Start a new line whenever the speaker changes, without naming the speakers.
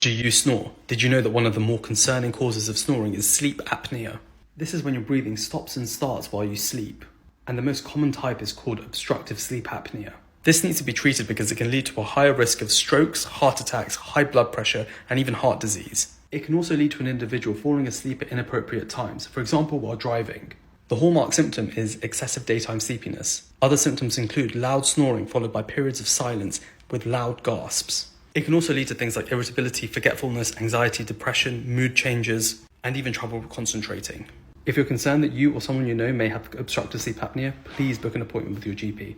Do you snore? Did you know that one of the more concerning causes of snoring is sleep apnea? This is when your breathing stops and starts while you sleep, and the most common type is called obstructive sleep apnea. This needs to be treated because it can lead to a higher risk of strokes, heart attacks, high blood pressure, and even heart disease. It can also lead to an individual falling asleep at inappropriate times, for example while driving. The hallmark symptom is excessive daytime sleepiness. Other symptoms include loud snoring followed by periods of silence with loud gasps. It can also lead to things like irritability, forgetfulness, anxiety, depression, mood changes, and even trouble concentrating. If you're concerned that you or someone you know may have obstructive sleep apnea, please book an appointment with your GP.